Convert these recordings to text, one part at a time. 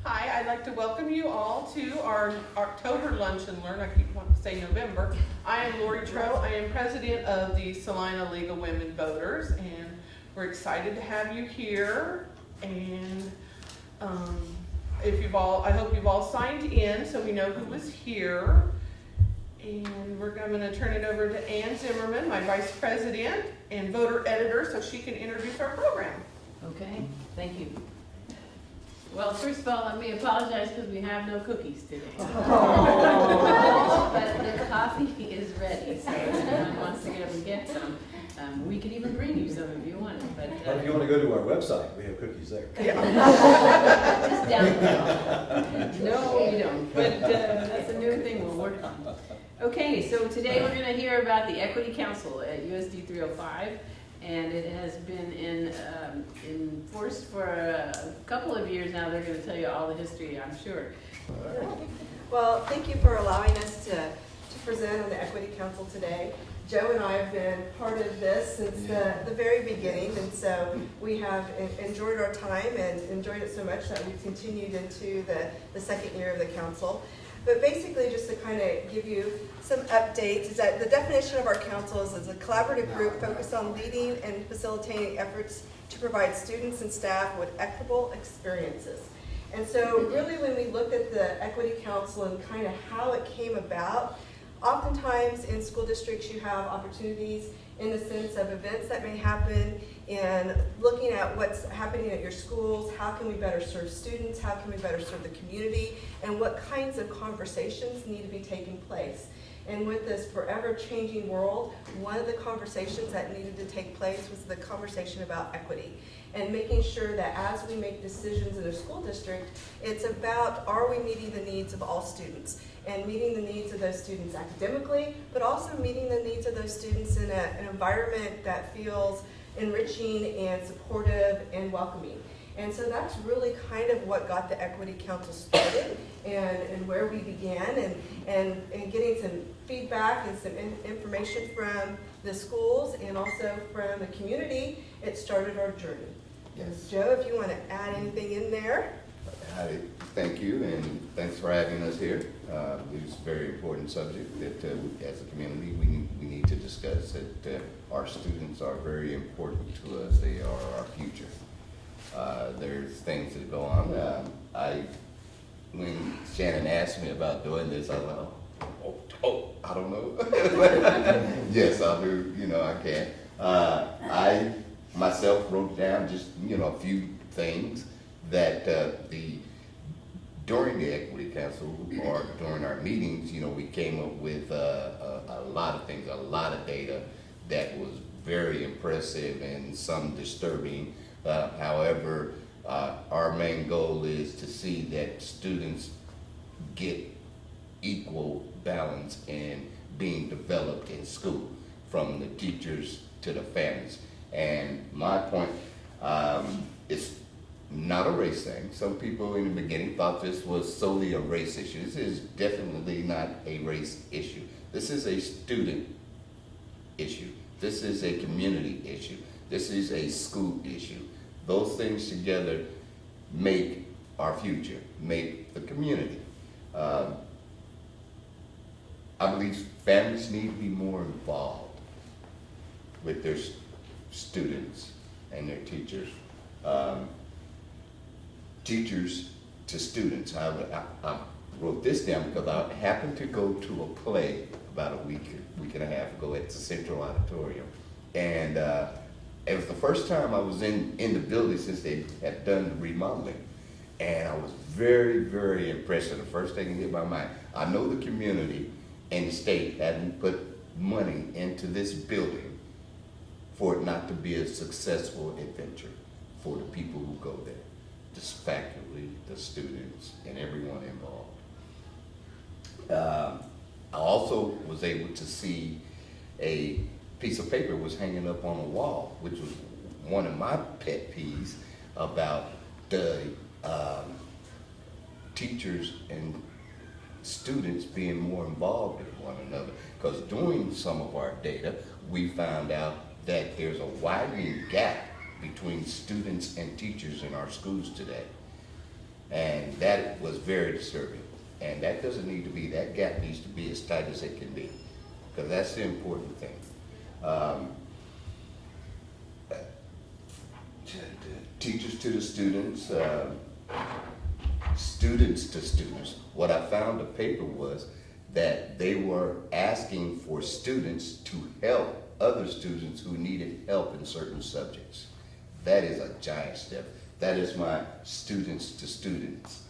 Hi, I'd like to welcome you all to our October Lunch and Learn. I keep wanting to say November. I am Lori Troe. I am president of the Salina League of Women Voters, and we're excited to have you here. And I hope you've all signed in so we know who was here. And I'm going to turn it over to Ann Zimmerman, my vice president and voter editor, so she can introduce our program. Okay, thank you. Well, first of all, let me apologize because we have no cookies today. Oh. But the coffee is ready, so if anyone wants to get up and get some, we could even bring you some if you want. But if you want to go to our website, we have cookies there. just download. No, we don't. But that's a new thing we'll work on. Okay, so today we're going to hear about the Equity Council at USD 305. And it has been in force for a couple of years now. They're going to tell you all the history, I'm sure. Well, thank you for allowing us to present on the Equity Council today. Joe and I have been part of this since the very beginning, and so we have enjoyed our time and enjoyed it so much that we've continued into the second year of the council. But basically, just to kind of give you some updates, is that the definition of our council is a collaborative group focused on leading and facilitating efforts to provide students and staff with equitable experiences. And so really when we looked at the Equity Council and kind of how it came about, oftentimes in school districts you have opportunities in the sense of events that may happen and looking at what's happening at your schools, how can we better serve students, how can we better serve the community, and what kinds of conversations need to be taking place. And with this forever changing world, one of the conversations that needed to take place was the conversation about equity and making sure that as we make decisions in a school district, it's about, are we meeting the needs of all students and meeting the needs of those students academically, but also meeting the needs of those students in an environment that feels enriching and supportive and welcoming. And so that's really kind of what got the Equity Council started and where we began and getting some feedback and some information from the schools and also from the community. It started our journey. Yes. Joe, if you want to add anything in there. Hi, thank you, and thanks for having us here. It's a very important subject that as a community we need to discuss. That our students are very important to us. They are our future. There's things that go on. When Shannon asked me about doing this, I was like, I don't know. Yes, I'll do, I can. I myself wrote down just, a few things that during the Equity Council or during our meetings, we came up with a lot of things, a lot of data that was very impressive and some disturbing. However, our main goal is to see that students get equal balance in being developed in school, from the teachers to the families. And my point, it's not a race thing. Some people in the beginning thought this was solely a race issue. This is definitely not a race issue. This is a student issue. This is a community issue. This is a school issue. Those things together make our future, make the community. I believe families need to be more involved with their students and their teachers. Teachers to students. I wrote this down because I happened to go to a play about a week and a half ago at the Central Auditorium. And it was the first time I was in the building since they had done the remodeling. And I was very, very impressed. And the first thing that hit my mind, I know the community and the state hadn't put money into this building for it not to be a successful adventure for the people who go there. The faculty, the students, and everyone involved. I also was able to see a piece of paper was hanging up on a wall, which was one of my pet peeves about the teachers and students being more involved with one another. Because doing some of our data, we found out that there's a widening gap between students and teachers in our schools today. And that was very disturbing. And that doesn't need to be, that gap needs to be as tight as it can be, because that's the important thing. Teachers to the students, students to students. What I found the paper was that they were asking for students to help other students who needed help in certain subjects. That is a giant step. That is my students to students.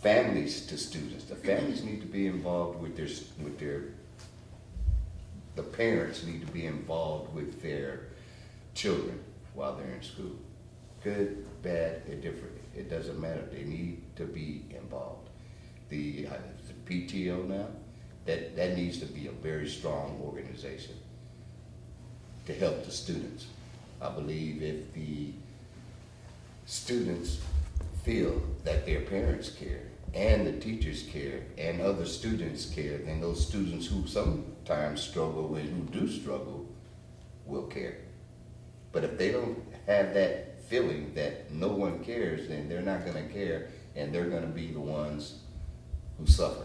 Families to students. The families need to be involved with the parents need to be involved with their children while they're in school. Good, bad, indifferent. It doesn't matter. They need to be involved. The PTO now, that needs to be a very strong organization to help the students. I believe if the students feel that their parents care and the teachers care and other students care, then those students who sometimes struggle and who do struggle will care. But if they don't have that feeling that no one cares, then they're not going to care, and they're going to be the ones who suffer.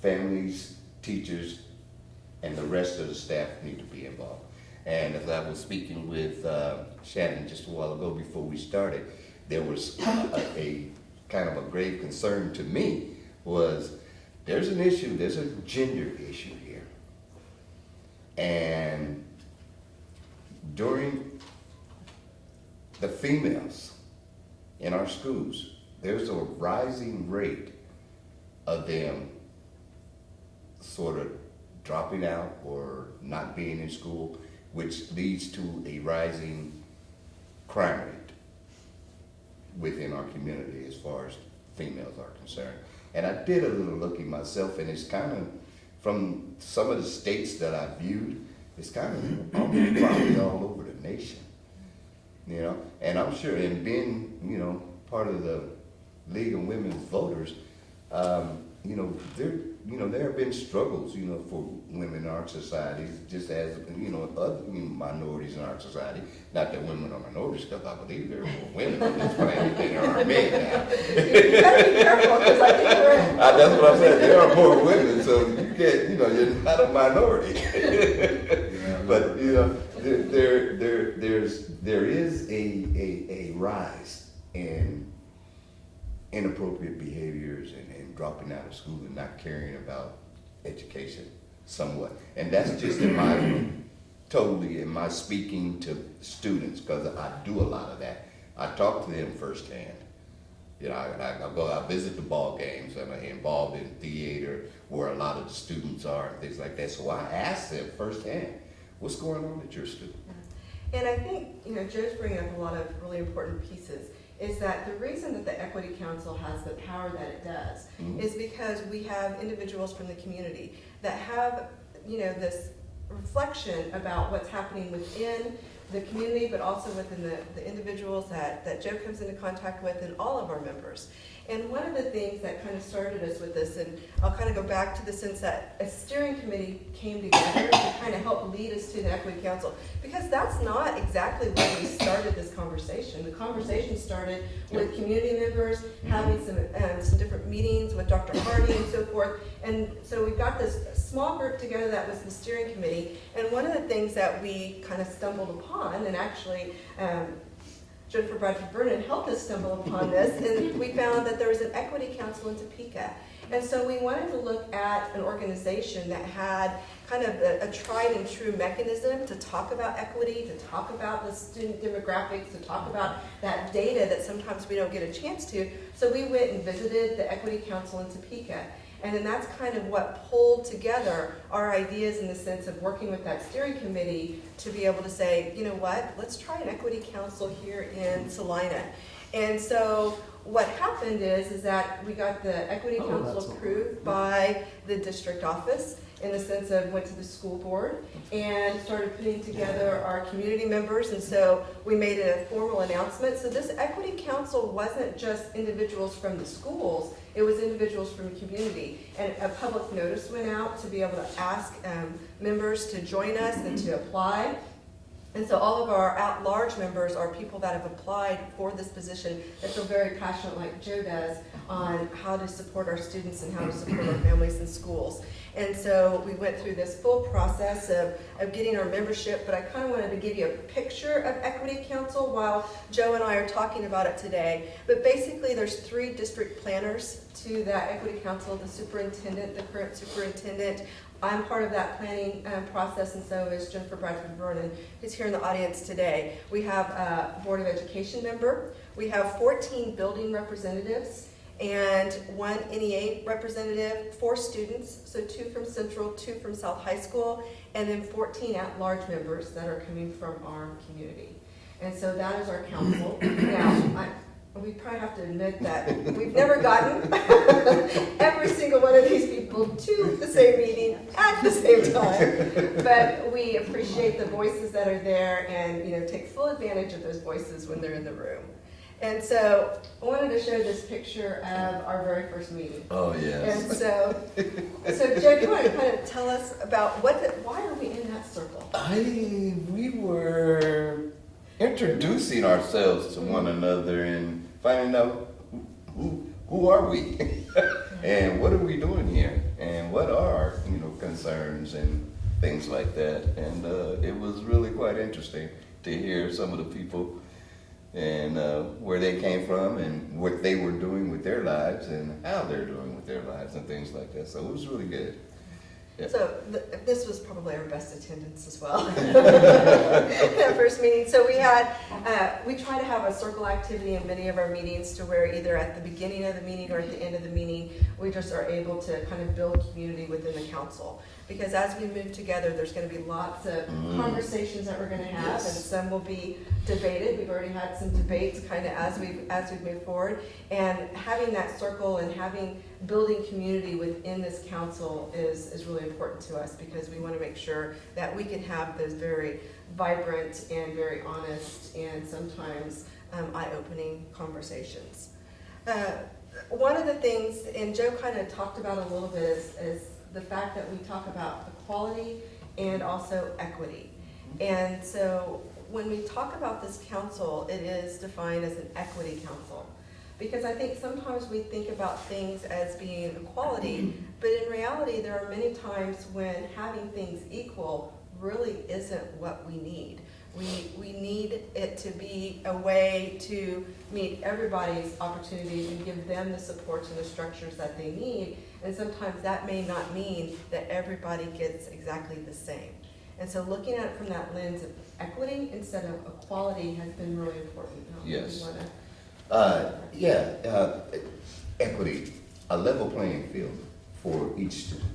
Families, teachers, and the rest of the staff need to be involved. And as I was speaking with Shannon just a while ago before we started, there was a kind of a grave concern to me was there's an issue, there's a gender issue here. And during the females in our schools, there's a rising rate of them sort of dropping out or not being in school, which leads to a rising crime rate within our community as far as females are concerned. And I did a little looking myself, and it's kind of, from some of the states that I viewed, it's kind of probably all over the nation, you know. And I'm sure, and being, you know, part of the League of Women's Voters, you know, there have been struggles, you know, for women in our society, just as, you know, other minorities in our society. Not that women are minorities, because I believe there are more women on this planet than there are men now. You gotta be careful, because I think we're in. That's what I'm saying. There are more women, so you can't, you know, you're not a minority. But you know, there is a rise in inappropriate behaviors and dropping out of school and not caring about education somewhat. And that's just totally in my speaking to students, because I do a lot of that. I talk to them firsthand. You know, I visit the ball games, and I'm involved in theater where a lot of the students are and things like that. So I ask them firsthand, what's going on at your school? And I think, you know, Joe's bringing up a lot of really important pieces, is that the reason that the Equity Council has the power that it does is because we have individuals from the community that have, you know, this reflection about what's happening within the community, but also within the individuals that Joe comes into contact with and all of our members. And one of the things that kind of started us with this, and I'll kind of go back to the sense that a steering committee came together to kind of help lead us to the Equity Council, because that's not exactly where we started this conversation. The conversation started with community members having some different meetings with Dr. Hardy and so forth. And so we got this small group together that was the steering committee. And one of the things that we kind of stumbled upon, and actually Jennifer Bradford Vernon helped us stumble upon this, and we found that there was an Equity Council in Topeka. And so we wanted to look at an organization that had kind of a tried and true mechanism to talk about equity, to talk about the student demographics, to talk about that data that sometimes we don't get a chance to. So we went and visited the Equity Council in Topeka. And then that's kind of what pulled together our ideas in the sense of working with that steering committee to be able to say, you know what, let's try an Equity Council here in Salina. And so what happened is that we got the Equity Council approved by the district office, in the sense of went to the school board and started putting together our community members. And so we made a formal announcement. So this Equity Council wasn't just individuals from the schools, it was individuals from the community. And a public notice went out to be able to ask members to join us and to apply. And so all of our at-large members are people that have applied for this position that feel very passionate, like Joe does, on how to support our students and how to support our families and schools. And so we went through this full process of getting our membership, but I kind of wanted to give you a picture of Equity Council while Joe and I are talking about it today. But basically there's 3 district planners to that Equity Council: the superintendent, the current superintendent. I'm part of that planning process, and so is Jennifer Bradford Vernon, who's here in the audience today. We have a Board of Education member. We have 14 building representatives and 1 NEA representative, 4 students, so 2 from Central, 2 from South High School, and then 14 at-large members that are coming from our community. And so that is our council. Now, we probably have to admit that we've never gotten every single one of these people to the same meeting at the same time. But we appreciate the voices that are there and, take full advantage of those voices when they're in the room. And so I wanted to show this picture of our very first meeting. Oh, yes. And so Joe, do you want to kind of tell us about why are we in that circle? We were introducing ourselves to one another and finding out who are we and what are we doing here and what are our concerns and things like that. And it was really quite interesting to hear some of the people and where they came from and what they were doing with their lives and how they're doing with their lives and things like that. So it was really good. Yep. So this was probably our best attendance as well. That first meeting. So we try to have a circle activity in many of our meetings to where either at the beginning of the meeting or at the end of the meeting, we just are able to kind of build community within the council. Because as we move together, there's going to be lots of conversations that we're going to have, and some will be debated. We've already had some debates kind of as we move forward. And having that circle and building community within this council is really important to us, because we want to make sure that we can have those very vibrant and very honest and sometimes eye-opening conversations. One of the things, and Joe kind of talked about a little bit, is the fact that we talk about equality and also equity. And so when we talk about this council, it is defined as an equity council. Because I think sometimes we think about things as being equality, but in reality there are many times when having things equal really isn't what we need. We need it to be a way to meet everybody's opportunities and give them the supports and the structures that they need. And sometimes that may not mean that everybody gets exactly the same. And so looking at it from that lens of equity instead of equality has been really important. Yes. Equity, a level playing field for each student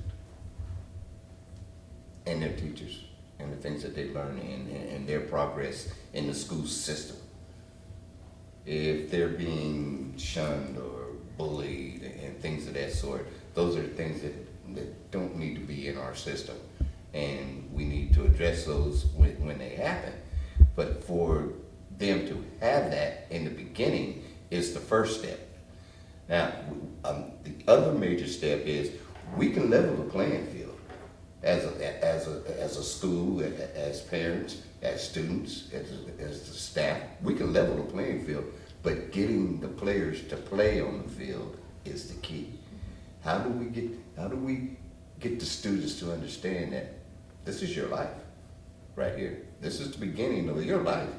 and their teachers and the things that they learn and their progress in the school system. If they're being shunned or bullied and things of that sort, those are things that don't need to be in our system. And we need to address those when they happen. But for them to have that in the beginning is the first step. Now, the other major step is we can level the playing field as a school, as parents, as students, as the staff. We can level the playing field, but getting the players to play on the field is the key. How do we get the students to understand that this is your life right here? This is the beginning of your life.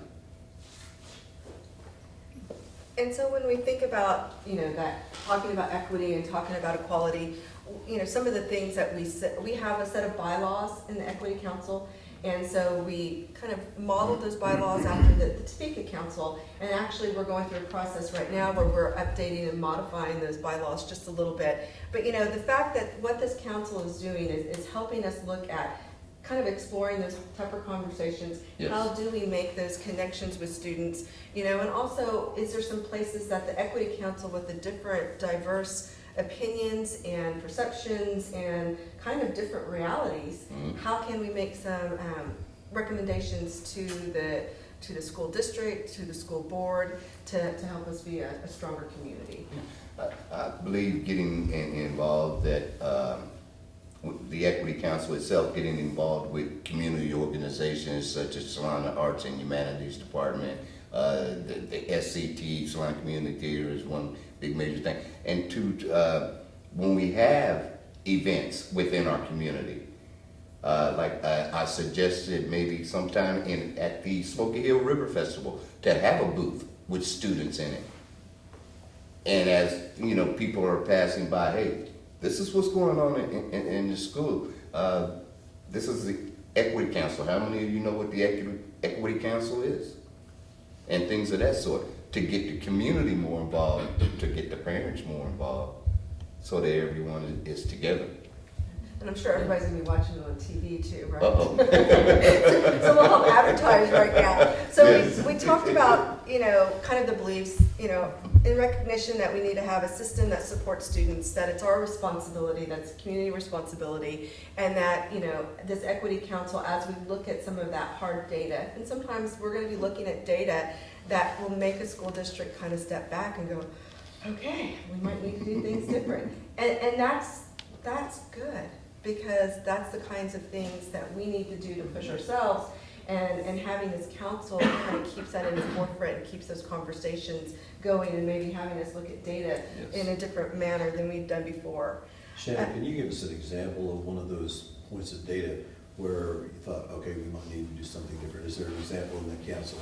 And so when we think about, that talking about equity and talking about equality, some of the things that we have a set of bylaws in the Equity Council, and so we kind of modeled those bylaws after the Topeka Council, and actually we're going through a process right now where we're updating and modifying those bylaws just a little bit. But the fact that what this council is doing is helping us look at kind of exploring those tougher conversations. Yes. How do we make those connections with students? And also, is there some places that the Equity Council, with the different diverse opinions and perceptions and kind of different realities, how can we make some recommendations to the school district, to the school board, to help us be a stronger community? I believe getting involved that the Equity Council itself getting involved with community organizations such as Salina Arts and Humanities Department, the SCT, Salina Community Theater is one big major thing. And two, when we have events within our community, I suggested maybe sometime at the Smoky Hill River Festival to have a booth with students in it. And as you know, people are passing by, hey, this is what's going on in the school. This is the Equity Council. How many of you know what the Equity Council is? And things of that sort. To get the community more involved, to get the parents more involved, so that everyone is together. And I'm sure everybody's gonna be watching it on TV too, right? Uh-oh. So we'll help advertise right now. So Yes. we talked about, kind of the beliefs, in recognition that we need to have a system that supports students, that it's our responsibility, that's community responsibility, and that, this Equity Council, as we look at some of that hard data, and sometimes we're gonna be looking at data that will make a school district kind of step back and go, okay, we might need to do things different. And that's good, because that's the kinds of things that we need to do to push ourselves, and having this council kind of keeps that in the forefront and keeps those conversations going, and maybe having us look at data in a different manner than we've done before. Shannon, can you give us an example of one of those points of data where you thought, okay, we might need to do something different? Is there an example in the council?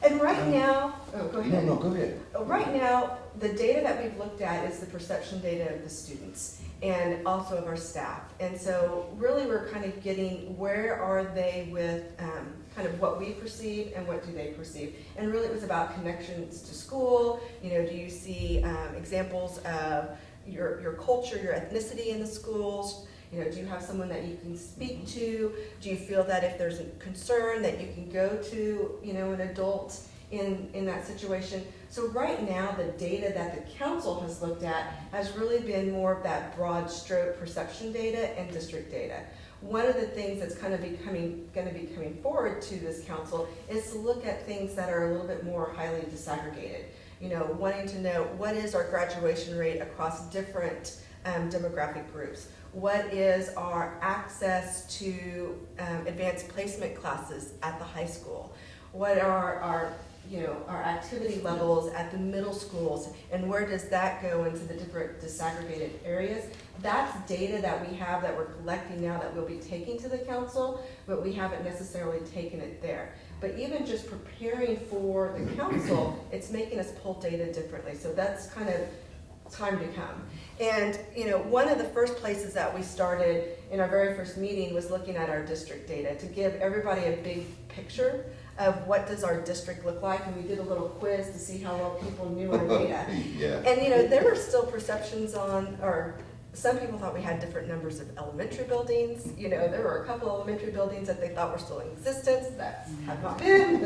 And right now, go ahead. No, go ahead. Right now, the data that we've looked at is the perception data of the students and also of our staff. And so really we're kind of getting where are they with kind of what we perceive and what do they perceive. And really it was about connections to school. Do you see examples of your culture, your ethnicity in the schools? Do you have someone that you can speak to? Do you feel that if there's a concern that you can go to, an adult in that situation? So right now, the data that the council has looked at has really been more of that broad stroke perception data and district data. One of the things that's kind of going to be coming forward to this council is to look at things that are a little bit more highly disaggregated. Wanting to know what is our graduation rate across different demographic groups. What is our access to advanced placement classes at the high school? What are our activity levels at the middle schools, and where does that go into the different disaggregated areas? That's data that we have that we're collecting now that we'll be taking to the council, but we haven't necessarily taken it there. But even just preparing for the council, it's making us pull data differently. So that's kind of time to come. And one of the first places that we started in our very first meeting was looking at our district data to give everybody a big picture of what does our district look like, and we did a little quiz to see how well people knew our data. Yeah. And there were still perceptions or some people thought we had different numbers of elementary buildings. There were a couple elementary buildings that they thought were still in existence that have not been,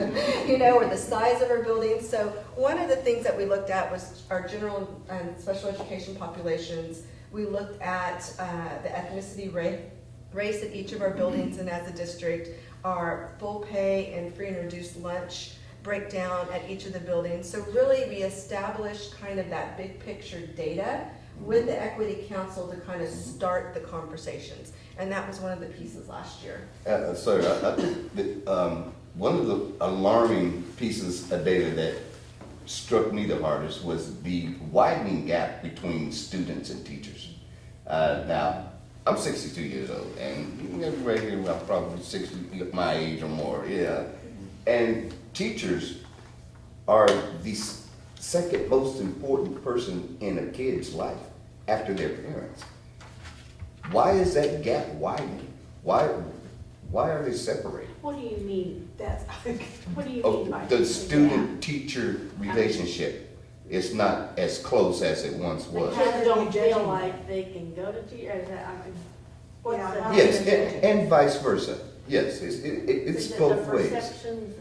or the size of our buildings. So one of the things that we looked at was our general and special education populations. We looked at the ethnicity race at each of our buildings and as a district, our full pay and free and reduced lunch breakdown at each of the buildings. So really we established kind of that big picture data with the Equity Council to kind of start the conversations. And that was one of the pieces last year. So I think that one of the alarming pieces of data that struck me the hardest was the widening gap between students and teachers. Now, I'm 62 years old, and right here, I'm probably 60, my age or more, yeah. And teachers are the second most important person in a kid's life after their parents. Why is that gap widening? Why are they separated? What do you mean? What do you mean by The student-teacher relationship is not as close as it once was. Kids don't feel like they can go to teachers. What's the Yes, and vice versa. Yes, it's both ways. perception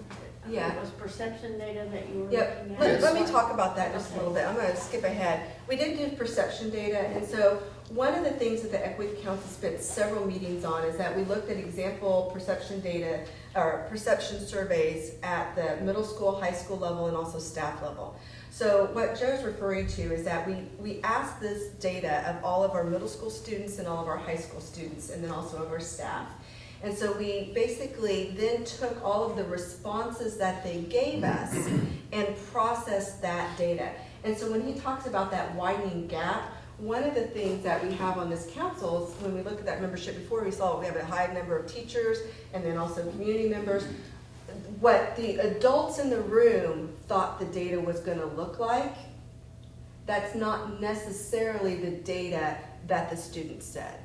Yeah. It was perception data that you were Yep, looking at? let me talk about that just a little bit. I'm gonna skip ahead. We did do perception data, and so one of the things that the Equity Council spent several meetings on is that we looked at example perception data, or perception surveys at the middle school, high school level, and also staff level. So what Joe's referring to is that we asked this data of all of our middle school students and all of our high school students, and then also of our staff. And so we basically then took all of the responses that they gave us and processed that data. And so when he talks about that widening gap, one of the things that we have on this council is when we looked at that membership before, we saw we have a high number of teachers and then also community members. What the adults in the room thought the data was going to look like, that's not necessarily the data that the students said.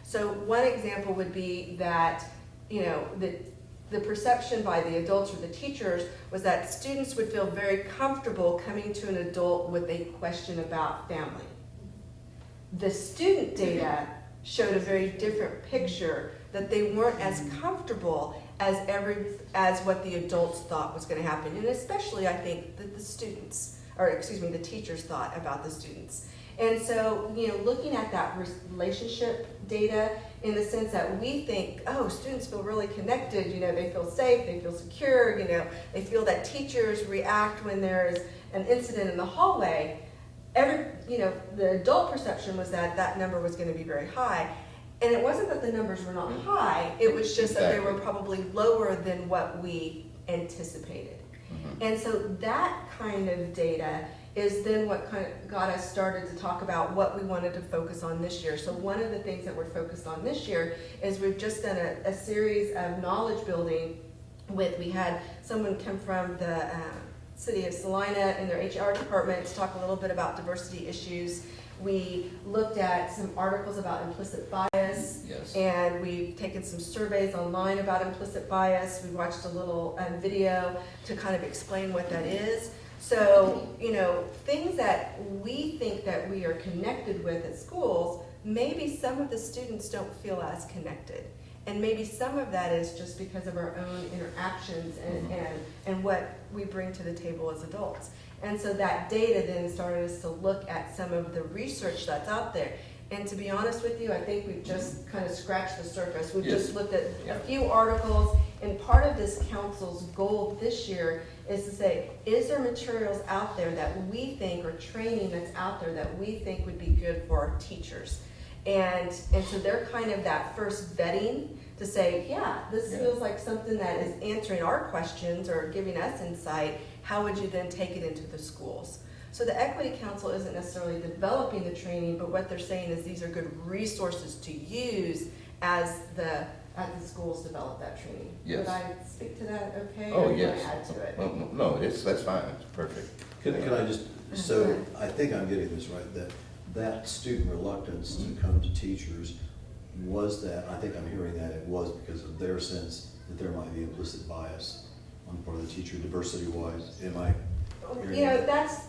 So one example would be that, the perception by the adults or the teachers was that students would feel very comfortable coming to an adult with a question about family. The student data showed a very different picture, that they weren't as comfortable as what the adults thought was going to happen, and especially I think that the teachers thought about the students. And so, looking at that relationship data in the sense that we think, oh, students feel really connected, they feel safe, they feel secure, they feel that teachers react when there's an incident in the hallway. The adult perception was that that number was going to be very high. And it wasn't that the numbers were not high, it was just that they were probably lower than what we anticipated. And so that kind of data is then what kind of got us started to talk about what we wanted to focus on this year. So one of the things that we're focused on this year is we've just done a series of knowledge building we had someone come from the city of Salina in their HR department to talk a little bit about diversity issues. We looked at some articles about implicit bias, Yes. and we've taken some surveys online about implicit bias. We watched a little video to kind of explain what that is. So, things that we think that we are connected with at schools, maybe some of the students don't feel as connected. And maybe some of that is just because of our own interactions and what we bring to the table as adults. And so that data then started us to look at some of the research that's out there. And to be honest with you, I think we've just kind of scratched the surface. We've just looked at a few articles, and part of this council's goal this year is to say, is there materials out there that we think, or training that's out there that we think would be good for our teachers? And so they're kind of that first vetting to say, this feels like something that is answering our questions or giving us insight. How would you then take it into the schools? So the Equity Council isn't necessarily developing the training, but what they're saying is these are good resources to use as the schools develop that training. Yes. Would I speak to that okay? Oh, or do you yes. want to add to it? No, that's fine, it's perfect. Can I just, so I think I'm getting this right, that student reluctance to come to teachers was that, I think I'm hearing that it was because of their sense that there might be implicit bias on the part of the teacher, diversity-wise. Am I hearing that?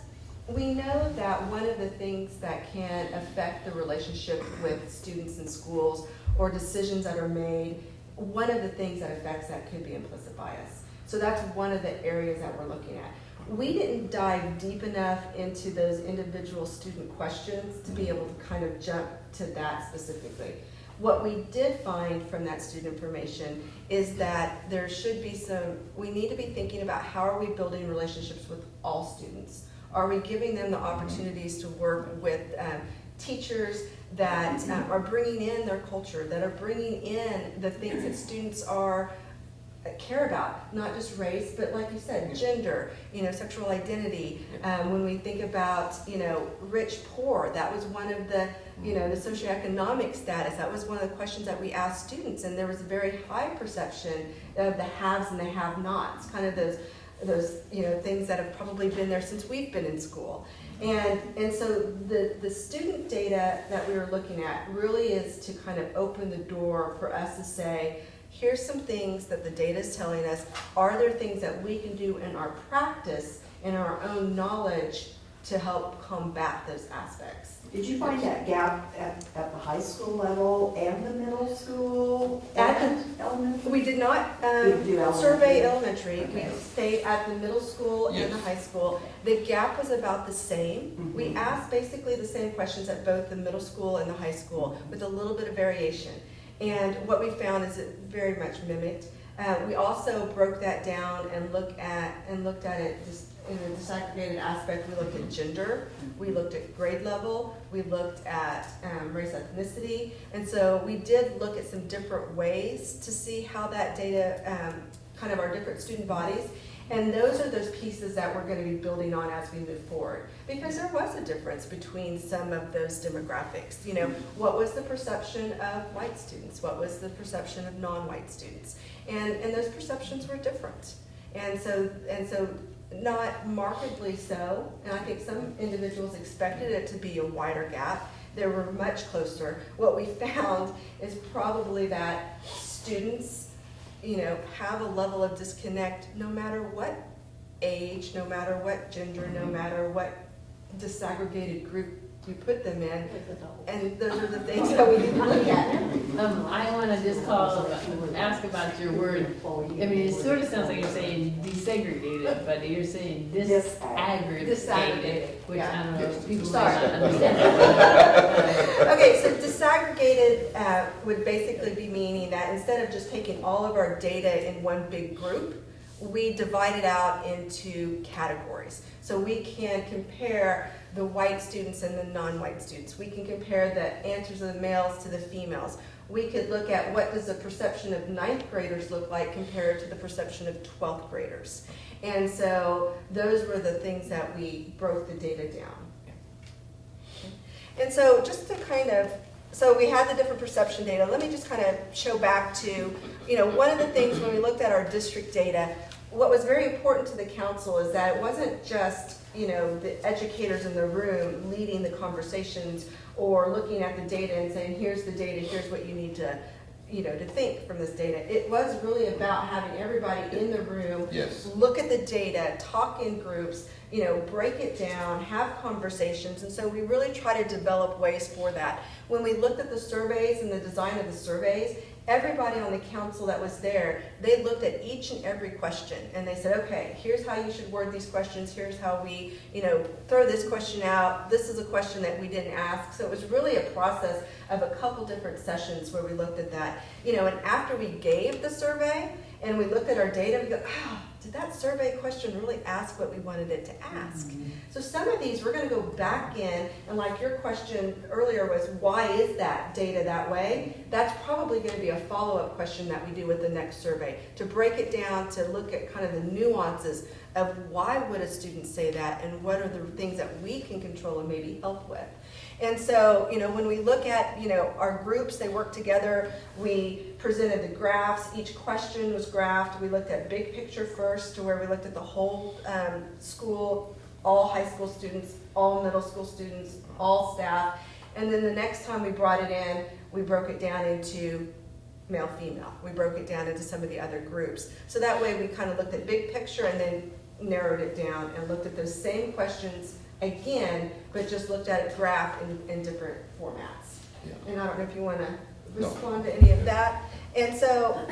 We know that one of the things that can affect the relationship with students in schools or decisions that are made, one of the things that affects that could be implicit bias. So that's one of the areas that we're looking at. We didn't dive deep enough into those individual student questions to be able to kind of jump to that specifically. What we did find from that student information is that there should be we need to be thinking about how are we building relationships with all students? Are we giving them the opportunities to work with teachers that are bringing in their culture, that are bringing in the things that students care about, not just race, but like you said, gender, sexual identity. When we think about, rich, poor, that was one of the, the socioeconomic status. That was one of the questions that we asked students, and there was a very high perception of the haves and the have-nots, kind of those things that have probably been there since we've been in school. And so the student data that we were looking at really is to kind of open the door for us to say, here's some things that the data is telling us. Are there things that we can do in our practice, in our own knowledge, to help combat those aspects. Did you find that gap at the high school level and the middle school At the- and elementary? We did not Didn't do elementary. survey elementary. Okay. We stayed at the middle school and the Yes. high school. The gap was about the same. We Mhm. asked basically the same questions at both the middle school and the high school with a little bit of variation. And what we found is it very much mimicked. We also broke that down and looked at it just in a disaggregated aspect. We looked at gender, we looked at grade level, we looked at race, ethnicity, and so we did look at some different ways to see how that data, kind of our different student bodies, and those are those pieces that we're going to be building on as we move forward, because there was a difference between some of those demographics. You know, what was the perception of white students? What was the perception of non-white students? And those perceptions were different, and so not markedly so, and I think some individuals expected it to be a wider gap. They were much closer. What we found is probably that students, you know, have a level of disconnect no matter what age, no matter what gender, no matter what disaggregated group you put them in, and those are the things that we need to look at. I want to just ask about your word. I mean, it sort of sounds like you're saying desegregated, but you're saying disaggregated, Disaggregated, which yeah. I don't know, people Sorry. might not understand. Okay, so disaggregated would basically be meaning that instead of just taking all of our data in one big group, we divide it out into categories. So we can compare the white students and the non-white students. We can compare the answers of the males to the females. We could look at what does the perception of 9th graders look like compared to the perception of 12th graders. And so those were the things that we broke the data down. And so just to kind of, so we had the different perception data. Let me just kind of show back to, you know, one of the things when we looked at our district data, what was very important to the council is that it wasn't just, you know, the educators in the room leading the conversations or looking at the data and saying, here's the data, here's what you need to, you know, to think from this data. It was really about having everybody in the room Yes. look at the data, talk in groups, you know, break it down, have conversations, and so we really try to develop ways for that. When we looked at the surveys and the design of the surveys, everybody on the council that was there, they looked at each and every question and they said, okay, here's how you should word these questions, here's how we, you know, throw this question out, this is a question that we didn't ask. So it was really a process of a couple different sessions where we looked at that. You know, and after we gave the survey and we looked at our data, we go, oh, did that survey question really ask what we wanted it to ask? So some of these we're going to go back in, and like your question earlier was, why is that data that way? That's probably going to be a follow-up question that we do with the next survey, to break it down, to look at kind of the nuances of why would a student say that, and what are the things that we can control and maybe help with. And so, you know, when we look at, you know, our groups, they work together. We presented the graphs. Each question was graphed. We looked at big picture first, to where we looked at the whole school, all high school students, all middle school students, all staff. And then the next time we brought it in, we broke it down into male, female. We broke it down into some of the other groups. So that way we kind of looked at big picture and then narrowed it down and looked at those same questions again, but just looked at it graphed in different formats. Yeah. And I don't know if you want to No. respond to any of that. And so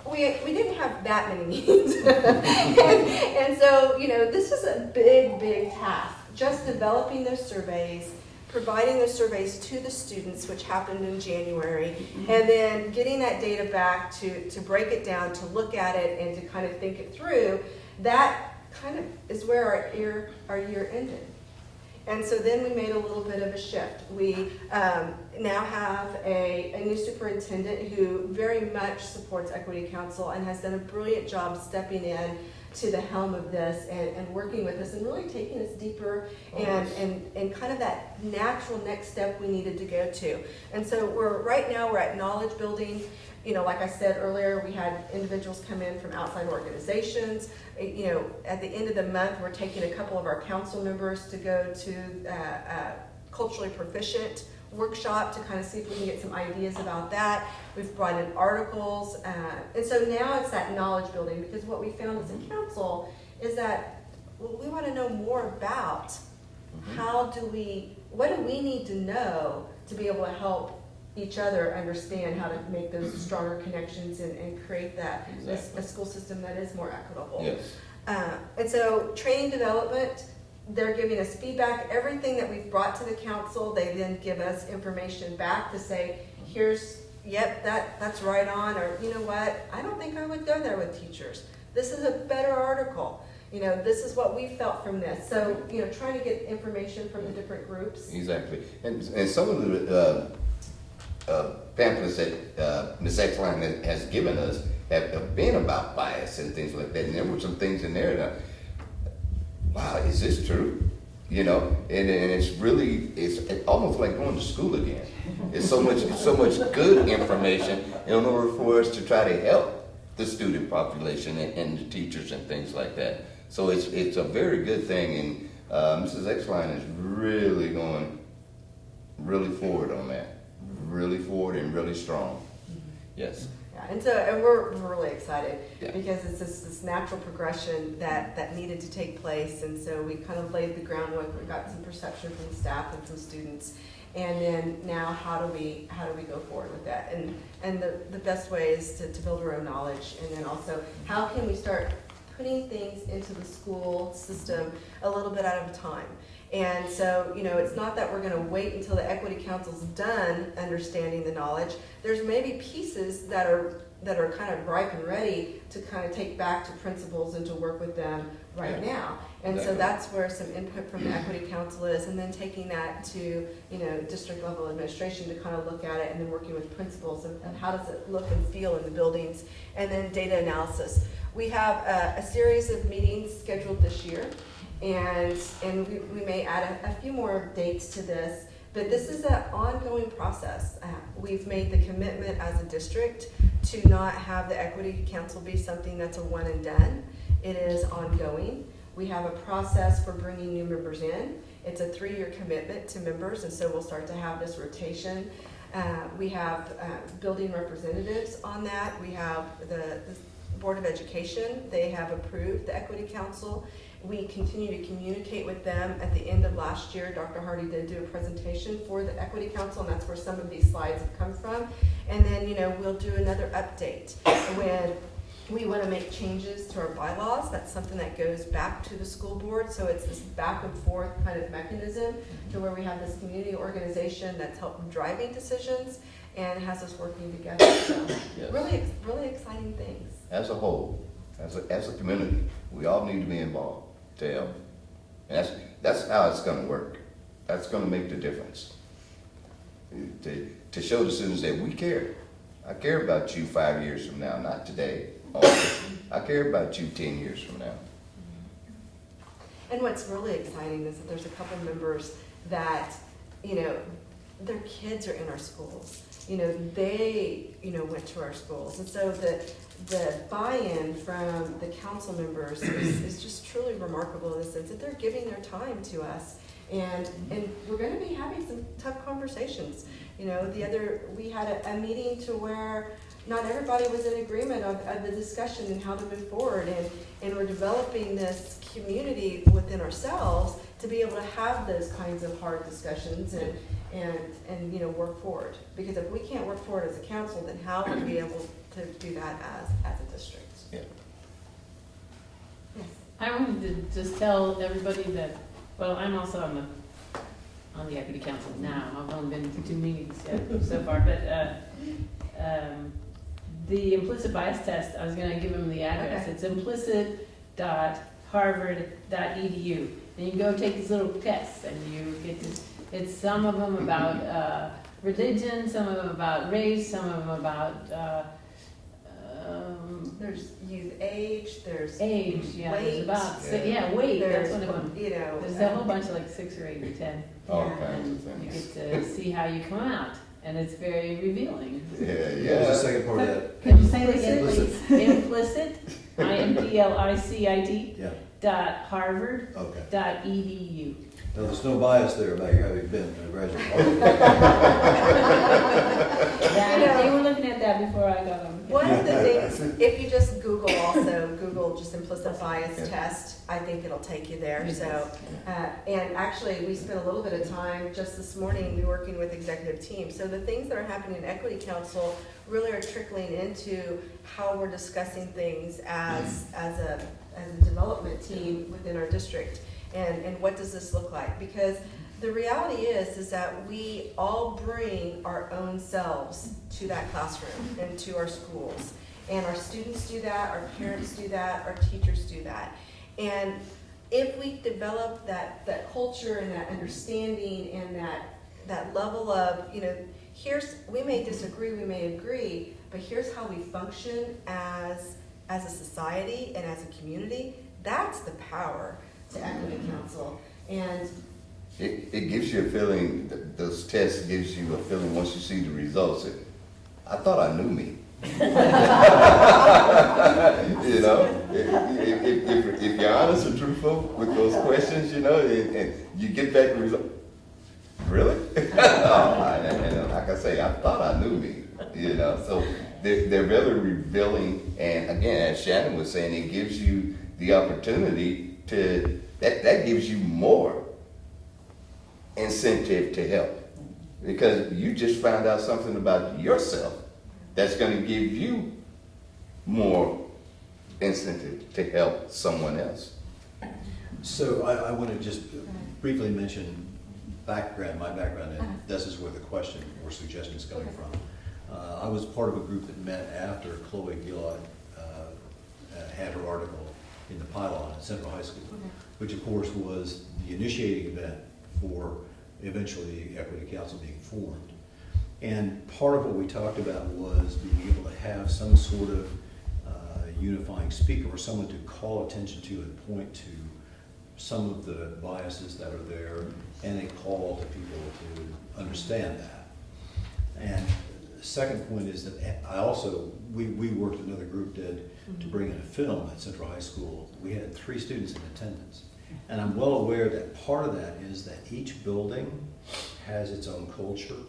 we didn't have that many meetings. and so, you know, this is a big, big task. Just developing those surveys, providing those surveys to the students, which happened in January, and then getting that data back to break it down, to look at it, and to kind of think it through. That kind of is where our year ended. And so then we made a little bit of a shift. We now have a new superintendent who very much supports Equity Council and has done a brilliant job stepping in to the helm of this and working with us and really taking us deeper and kind of that natural next step we needed to go to. And so right now we're at knowledge building. You know, like I said earlier, we had individuals come in from outside organizations. You know, at the end of the month, we're taking a couple of our council members to go to a culturally proficient workshop to kind of see if we can get some ideas about that. We've brought in articles. And so now it's that knowledge building, because what we found as a council is that well, we want to know more about what do we need to know to be able to help each other understand how to make those stronger connections and create that, Exactly. a school system that is more equitable. Yes. And so training development, they're giving us feedback. Everything that we've brought to the council, they then give us information back to say, yep, that's right on, or you know what, I don't think I would go there with teachers. This is a better article. This is what we felt from this. So, trying to get information from the different groups. Exactly. And some of the pamphlets that Ms. Exline has given us have been about bias and things like that. And there were some things in there that, wow, is this true? And it's almost like going to school again. It's so much good information in order for us to try to help the student population and the teachers and things like that. So it's a very good thing, and Mrs. Exline is really going really forward on that, really forward and really strong. Yes. Yeah, and we're really excited Yeah. because it's this natural progression that needed to take place, and so we kind of laid the groundwork. We got some perception from staff and from students, and then now how do we go forward with that? And the best way is to build our own knowledge, and then also how can we start putting things into the school system a little bit at a time. And so, it's not that we're going to wait until the Equity Council's done understanding the knowledge. There's maybe pieces that are kind of ripe and ready to kind of take back to principals and to work with them right now. And so that's where some input from the Equity Council is, and then taking that to, district level administration to kind of look at it, and then working with principals and how does it look and feel in the buildings, and then data analysis. We have a series of meetings scheduled this year, and we may add a few more dates to this, but this is an ongoing process. We've made the commitment as a district to not have the Equity Council be something that's a one and done. It is ongoing. We have a process for bringing new members in. It's a 3-year commitment to members, and so we'll start to have this rotation. We have building representatives on that. We have the Board of Education. They have approved the Equity Council. We continue to communicate with them. At the end of last year, Dr. Hardy did do a presentation for the Equity Council, and that's where some of these slides have come from. And then, we'll do another update when we want to make changes to our bylaws. That's something that goes back to the school board. So it's this back and forth kind of mechanism to where we have this community organization that's helping driving decisions and has us working together. So Yes. really exciting things. As a whole, as a community, we all need to be involved to help. And that's how it's going to work. That's going to make the difference. To show the students that we care. I care about you 5 years from now, not today. I care about you 10 years from now. And what's really exciting is that there's a couple members that, their kids are in our schools. They, went to our schools. And so the buy-in from the council members is just truly remarkable in the sense that they're giving their time to us. And we're going to be having some tough conversations. We had a meeting to where not everybody was in agreement of the discussion and how to move forward. And we're developing this community within ourselves to be able to have those kinds of hard discussions and work forward. Because if we can't work forward as a council, then how would we be able to do that as a district? Yeah. Yes. I wanted to just tell everybody that, well, I'm also on the Equity Council now. I've only been to 2 meetings yet so far, but the implicit bias test, I was going to give them the address. Okay. It's implicit.harvard.edu. And you can go take these little tests, and you get to, it's some of them about religion, some of them about race, some of them about There's youth age, there's age, yeah, there's weight. about, weight, that's there's, one of them. There's a whole bunch of like 6 or 8 or 10. All Yeah. kinds And of you things. get to see how you come out, and it's very revealing. Yeah, What was the yeah. second part of that? Could you say it again, Implicit. please? Implicit, IMPLICIT, Yeah, .harvard.edu. okay. No, there's no bias there about your having been a graduate. Yeah, they were looking at that before I got them. One of the things, if you just Google just implicit bias test, I think it'll take you there, so. And actually, we spent a little bit of time just this morning working with executive team. So the things that are happening in Equity Council really are trickling into how we're discussing things as a development team within our district. And what does this look like? Because the reality is that we all bring our own selves to that classroom and to our schools. And our students do that, our parents do that, our teachers do that. And if we develop that culture and that understanding and that level of, we may disagree, we may agree, but here's how we function as a society and as a community, that's the power to Equity Council. And It gives you a feeling, those tests gives you a feeling once you see the results, I thought I knew me. If you're honest and truthful with those questions, and you get back the result, really? And like I say, I thought I knew me, so they're really revealing, and again, as Shannon was saying, it gives you the opportunity that gives you more incentive to help, because you just found out something about yourself that's going to give you more incentive to help someone else. So I want to just briefly mention my background, and this is where the question or suggestion is coming from. I was part of a group that met after Chloe Gillard had her article in the Pylon at Central High School, which of course was the initiating event for eventually the Equity Council being formed. And part of what we talked about was being able to have some sort of unifying speaker or someone to call attention to and point to some of the biases that are there, and a call to people to understand that. And the second point is that we worked, another group did, to bring in a film at Central High School. We had 3 students in attendance. And I'm well aware that part of that is that each building has its own culture,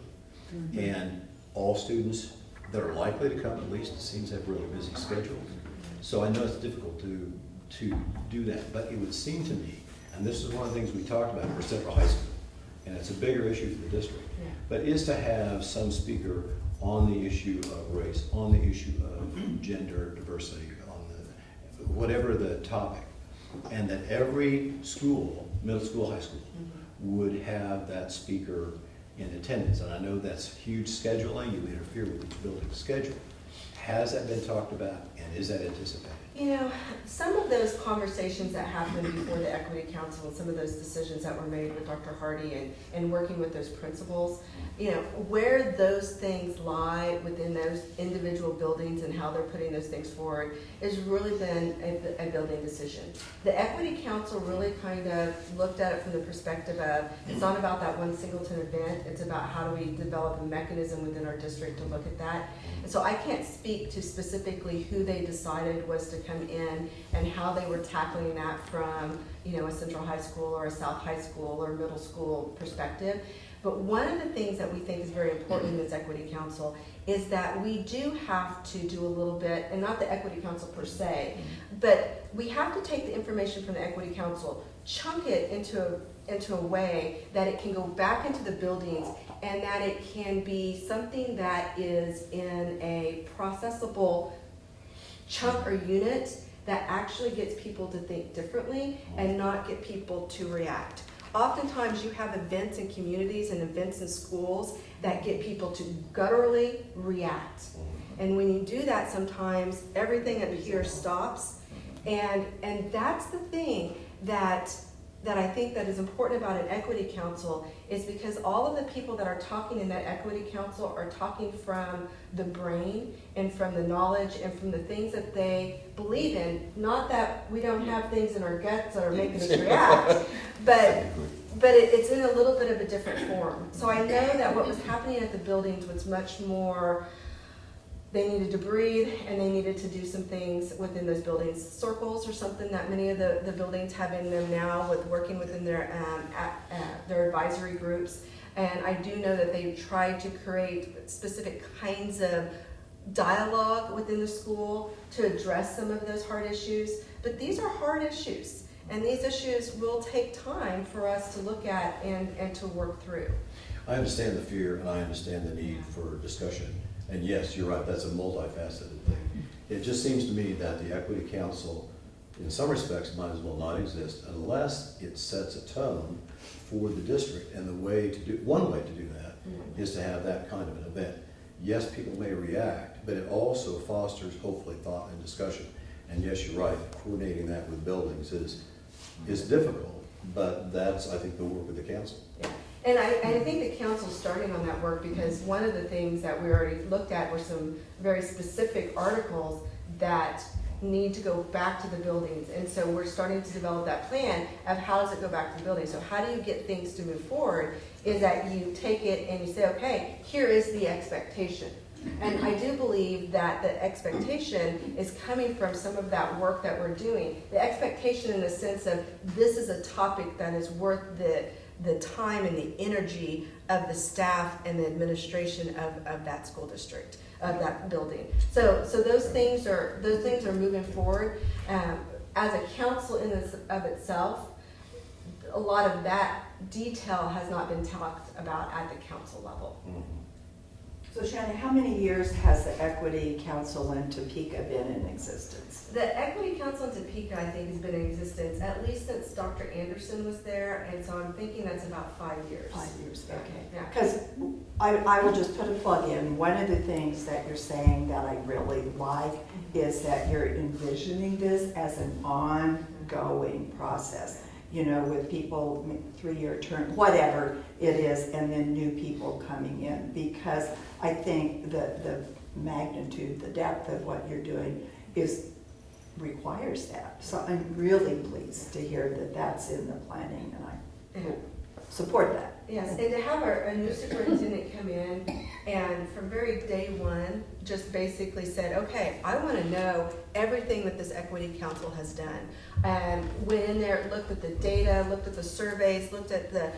and all students that are likely to come, at least, it seems to have really busy schedules. So I know it's difficult to do that, but it would seem to me, and this is one of the things we talked about for Central High School, and it's a bigger issue for the district, but is to have some speaker on the issue of race, on the issue of gender diversity, on whatever the topic, and that every school, middle school, high school, would have that speaker in attendance. And I know that's huge scheduling, you interfere with each building's schedule. Has that been talked about, and is that anticipated? Some of those conversations that happened before the Equity Council and some of those decisions that were made with Dr. Hardy and working with those principals, where those things lie within those individual buildings and how they're putting those things forward has really been a building decision. The Equity Council really kind of looked at it from the perspective of, it's not about that one singleton event, it's about how do we develop a mechanism within our district to look at that. And so I can't speak to specifically who they decided was to come in and how they were tackling that from, a Central High School or a South High School or middle school perspective. But one of the things that we think is very important in this Equity Council is that we do have to do a little bit, and not the Equity Council per se, but we have to take the information from the Equity Council, chunk it into a way that it can go back into the buildings and that it can be something that is in a processable chunk or unit that actually gets people to think differently and not get people to react. Oftentimes you have events in communities and events in schools that get people to gutturally react. And when you do that, sometimes everything up here stops. And that's the thing that I think that is important about an Equity Council, is because all of the people that are talking in that Equity Council are talking from the brain and from the knowledge and from the things that they believe in. Not that we don't have things in our guts that are making us react, but it's in a little bit of a different form. So I know that what was happening at the buildings was much more they needed to breathe, and they needed to do some things within those buildings. Circles are something that many of the buildings have in them now, with working within their advisory groups. And I do know that they've tried to create specific kinds of dialogue within the school to address some of those hard issues. But these are hard issues, and these issues will take time for us to look at and to work through. I understand the fear and I understand the need for discussion. And yes, you're right, that's a multifaceted thing. It just seems to me that the Equity Council, in some respects, might as well not exist unless it sets a tone for the district. And one way to do that is to have that kind of an event. Yes, people may react, but it also fosters, hopefully, thought and discussion. And yes, you're right, coordinating that with buildings is difficult, but that's, I think, the work of the council. Yeah. And I think the council's starting on that work, because one of the things that we already looked at were some very specific articles that need to go back to the buildings. And so we're starting to develop that plan of how does it go back to the buildings. So how do you get things to move forward is that you take it and you say, okay, here is the expectation. And I do believe that the expectation is coming from some of that work that we're doing. The expectation in the sense of this is a topic that is worth the time and the energy of the staff and the administration of that school district, of that building. So those things are moving forward. As a council in this of itself, a lot of that detail has not been talked about at the council level. Mm-hmm. So Shannon, how many years has the Equity Council in Topeka been in existence? The Equity Council in Topeka, I think, has been in existence at least since Dr. Anderson was there, and so I'm thinking that's about 5 years. 5 years, Yeah. okay. Yeah. Because I will just put a plug in. One of the things that you're saying that I really like is that you're envisioning this as an ongoing process. You know, with people, 3-year term, whatever it is, and then new people coming in. Because I think the magnitude, the depth of what you're doing requires that. So I'm really pleased to hear that that's in the planning, and I support that. Yes, and to have a new superintendent come in and from very day one, just basically said, okay, I want to know everything that this Equity Council has done. And went in there, looked at the data, looked at the surveys, looked at the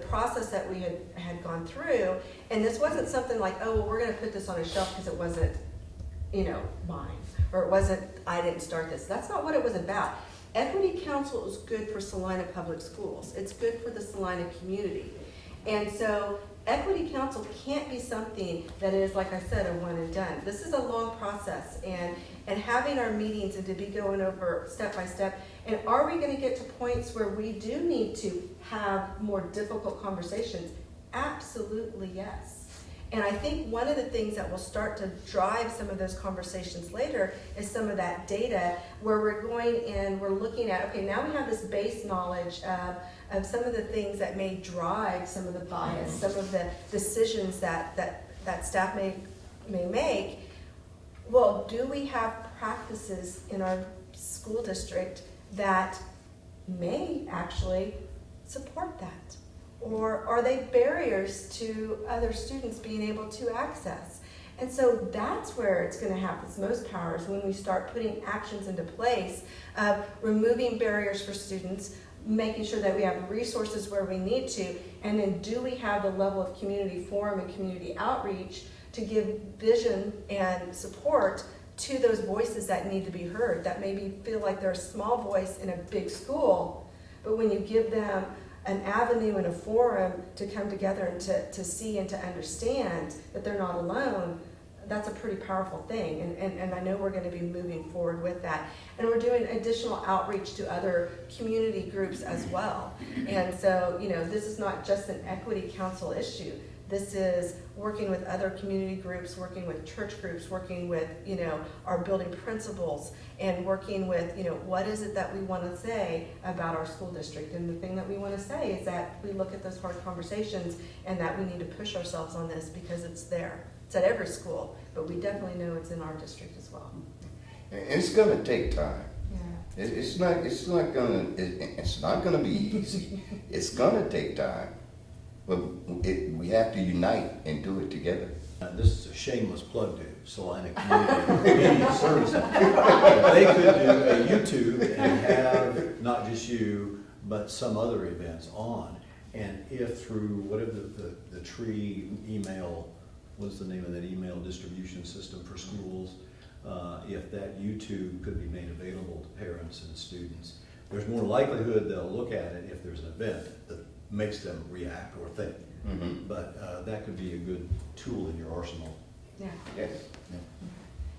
process that we had gone through. And this wasn't something like, oh, well, we're going to put this on a shelf because it wasn't, mine, or it wasn't, I didn't start this. That's not what it was about. Equity Council is good for Salina Public Schools. It's good for the Salina community. And so Equity Council can't be something that is, like I said, a one and done. This is a long process, and having our meetings and to be going over step by step. And are we going to get to points where we do need to have more difficult conversations? Absolutely yes. And I think one of the things that will start to drive some of those conversations later is some of that data where we're going and we're looking at, okay, now we have this base knowledge of some of the things that may drive some of the bias, some of the decisions that staff may make. Well, do we have practices in our school district that may actually support that? Or are they barriers to other students being able to access? And so that's where it's going to have its most power, is when we start putting actions into place of removing barriers for students, making sure that we have resources where we need to, and then do we have the level of community forum and community outreach to give vision and support to those voices that need to be heard, that maybe feel like they're a small voice in a big school, but when you give them an avenue and a forum to come together and to see and to understand that they're not alone, that's a pretty powerful thing. And I know we're going to be moving forward with that. And we're doing additional outreach to other community groups as well. And so, this is not just an Equity Council issue. This is working with other community groups, working with church groups, working with, our building principals, and working with, what is it that we want to say about our school district. And the thing that we want to say is that we look at those hard conversations and that we need to push ourselves on this because it's there. It's at every school, but we definitely know it's in our district as well. And it's gonna take time. Yeah. It's not gonna be easy. It's gonna take time. But we have to unite and do it together. This is a shameless plug to Salina Community Services. They could do a YouTube and have not just you, but some other events on. And if through whatever the tree email, what's the name of that email distribution system for schools? If that YouTube could be made available to parents and students, there's more likelihood they'll look at it if there's an event that makes them react or think. Mhm. But that could be a good tool in your arsenal. Yeah. Yes.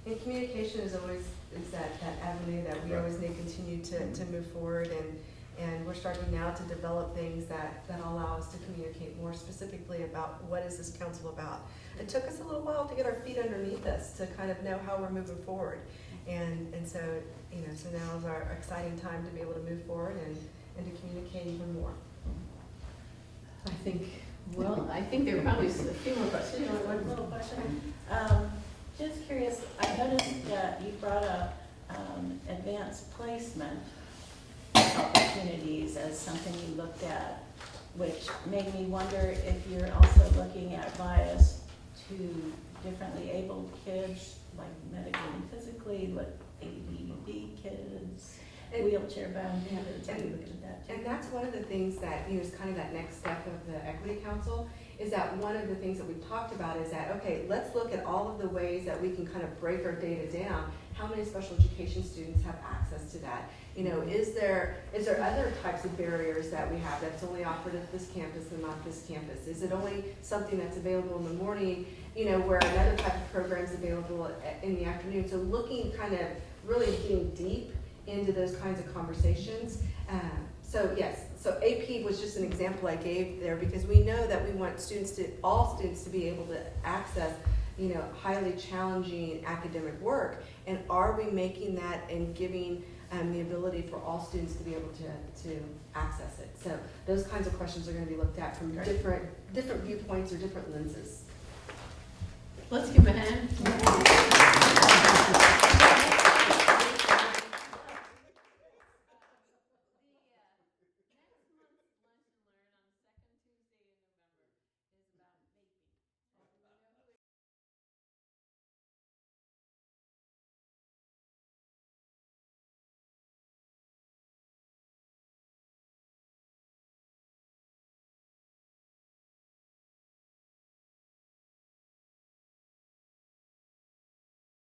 And communication is always, that avenue that we Right. always need to continue to move forward, and we're starting now to develop things that allow us to communicate more specifically about what is this council about. It took us a little while to get our feet underneath us, to kind of know how we're moving forward. And so, so now is our exciting time to be able to move forward and to communicate even more. I think there are probably a few more questions. One little question. Just curious, I noticed that you brought up advanced placement opportunities as something you looked at, which made me wonder if you're also looking at bias to differently abled kids, like medically and physically, like ADD kids, And- wheelchair bound kids. Are you looking at that too? And that's one of the things that, is kind of that next step of the Equity Council, is that one of the things that we've talked about is that, okay, let's look at all of the ways that we can kind of break our data down. How many special education students have access to that? Is there other types of barriers that we have that's only offered at this campus and not this campus? Is it only something that's available in the morning, where another type of program is available in the afternoon? So looking kind of really getting deep into those kinds of conversations. So yes, so AP was just an example I gave there, because we know that we want all students to be able to access, highly challenging academic work. And are we making that and giving the ability for all students to be able to access it? So those kinds of questions are going to be looked at from different viewpoints or different lenses. Let's give a hand.